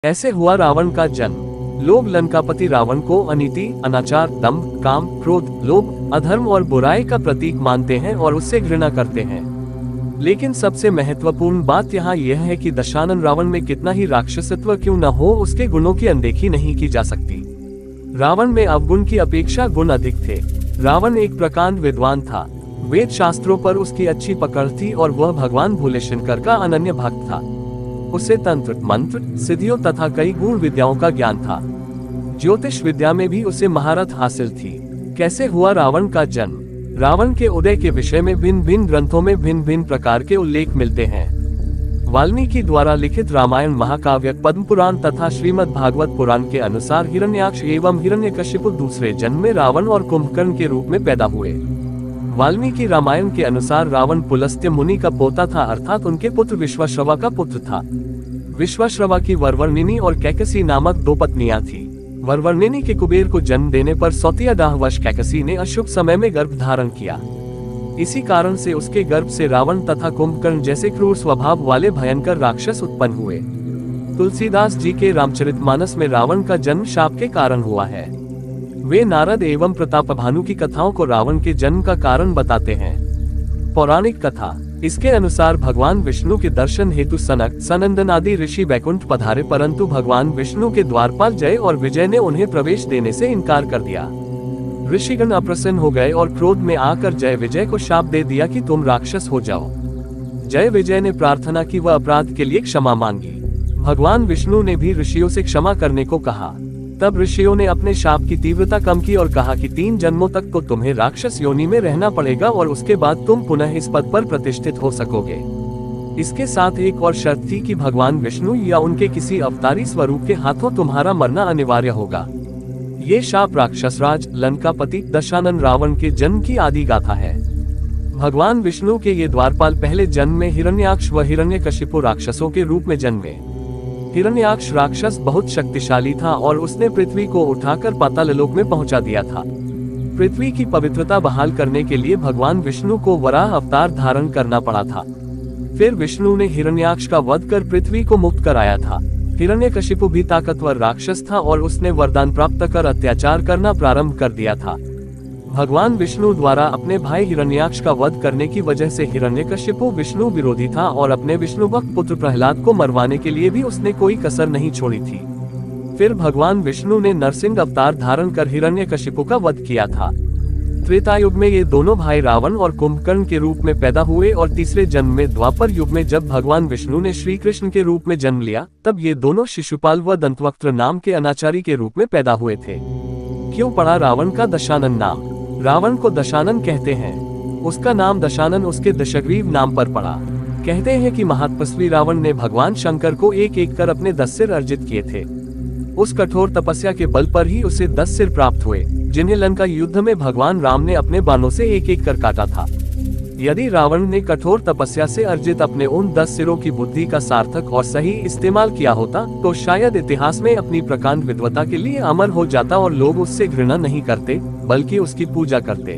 ऐसे हुआ रावण का जन्म। लोग लंकापति रावण को अनीति, अनाचार, दंभ, काम, क्रोध, लोभ, अधर्म और बुराई का प्रतीक मानते हैं और उससे घृणा करते हैं। लेकिन सबसे महत्वपूर्ण बात यहाँ यह है कि दशानन रावण में कितना ही राक्षसत्व क्यों न हो, उसके गुणों की अनदेखी नहीं की जा सकती। रावण में अवगुण की अपेक्षा गुण अधिक थे। रावण एक प्रकांड विद्वान था। वेद शास्त्रों पर उसकी अच्छी पकड़ थी और वह भगवान भोले शंकर का अनन्य भक्त था। उसे तंत्र, मंत्र, सिद्धियों तथा कई गूढ़ विद्याओं का ज्ञान था। ज्योतिष विद्या में भी उसे महारत हासिल थी। कैसे हुआ रावण का जन्म? रावण के उदय के विषय में भिन्न भिन्न ग्रंथों में भिन्न भिन्न प्रकार के उल्लेख मिलते हैं। वाल्मीकि द्वारा लिखित रामायण महाकाव्य, पद्म पुराण तथा श्रीमद् भागवत पुराण के अनुसार हिरण्याक्ष एवं हिरण्यकशिपु दूसरे जन्म में रावण और कुंभकर्ण के रूप में पैदा हुए। वाल्मीकि रामायण के अनुसार रावण पुलस्त्य मुनि का पोता था, अर्थात उनके पुत्र विश्वाश्रवा का पुत्र था। विश्वाश्रवा की वरवर्णिनी और कैकसी नामक दो पत्नियां थीं। वरवर्णिनी के कुबेर को जन्म देने पर सौतिया दाहवश कैकसी ने अशुभ समय में गर्भ धारण किया। इसी कारण से उसके गर्भ से रावण तथा कुंभकर्ण जैसे क्रूर स्वभाव वाले भयंकर राक्षस उत्पन्न हुए। तुलसीदास जी के रामचरितमानस में रावण का जन्म शाप के कारण हुआ है। वे नारद एवं प्रतापभानु की कथाओं को रावण के जन्म का कारण बताते हैं। पौराणिक कथा, इसके अनुसार भगवान विष्णु के दर्शन हेतु सनक, सनंदन आदि ऋषि बैकुंठ पधारे, परंतु भगवान विष्णु के द्वारपाल जय और विजय ने उन्हें प्रवेश देने से इनकार कर दिया। ऋषिगण अप्रसन्न हो गए और क्रोध में आकर जय विजय को शाप दे दिया कि तुम राक्षस हो जाओ। जय विजय ने प्रार्थना की, वह अपराध के लिए क्षमा मांगी। भगवान विष्णु ने भी ऋषियों से क्षमा करने को कहा। तब ऋषियों ने अपने शाप की तीव्रता कम की और कहा कि 3 जन्मों तक तो तुम्हें राक्षस योनि में रहना पड़ेगा और उसके बाद तुम पुनः इस पद पर प्रतिष्ठित हो सकोगे। इसके साथ एक और शर्त थी कि भगवान विष्णु या उनके किसी अवतारी स्वरूप के हाथों तुम्हारा मरना अनिवार्य होगा। ये शाप राक्षसराज लंकापति दशानन रावण के जन्म की आदि गाथा है। भगवान विष्णु के ये द्वारपाल पहले जन्म में हिरण्याक्ष व हिरण्यकशिपु राक्षसों के रूप में जन्मे। हिरण्याक्ष राक्षस बहुत शक्तिशाली था और उसने पृथ्वी को उठाकर पाताल लोक में पहुंचा दिया था। पृथ्वी की पवित्रता बहाल करने के लिए भगवान विष्णु को वराह अवतार धारण करना पड़ा था। फिर विष्णु ने हिरण्याक्ष का वध कर पृथ्वी को मुक्त कराया था। हिरण्यकशिपु भी ताकतवर राक्षस था और उसने वरदान प्राप्त कर अत्याचार करना प्रारंभ कर दिया था। भगवान विष्णु द्वारा अपने भाई हिरण्याक्ष का वध करने की वजह से हिरण्यकशिपु विष्णु विरोधी था और अपने विष्णु भक्त पुत्र प्रहलाद को मरवाने के लिए भी उसने कोई कसर नहीं छोड़ी थी। फिर भगवान विष्णु ने नरसिंह अवतार धारण कर हिरण्यकशिपु का वध किया था। त्रेता युग में ये दोनों भाई रावण और कुंभकर्ण के रूप में पैदा हुए और तीसरे जन्म में द्वापर युग में जब भगवान विष्णु ने श्री कृष्ण के रूप में जन्म लिया, तब ये दोनों शिशुपाल व दंतवक्त्र नाम के अनाचारी के रूप में पैदा हुए थे। क्यों पड़ा रावण का दशानन नाम? रावण को दशानन कहते हैं। उसका नाम दशानन उसके दशग्रीव नाम पर पड़ा। कहते हैं कि महातपस्वी रावण ने भगवान शंकर को एक एक कर अपने 10 सिर अर्जित किए थे। उस कठोर तपस्या के बल पर ही उसे 10 सिर प्राप्त हुए, जिन्हें लंका युद्ध में भगवान राम ने अपने बाणों से एक एक कर काटा था। यदि रावण ने कठोर तपस्या से अर्जित अपने उन 10 सिरों की बुद्धि का सार्थक और सही इस्तेमाल किया होता, तो शायद इतिहास में अपनी प्रकांड विद्वता के लिए अमर हो जाता और लोग उससे घृणा नहीं करते, बल्कि उसकी पूजा करते।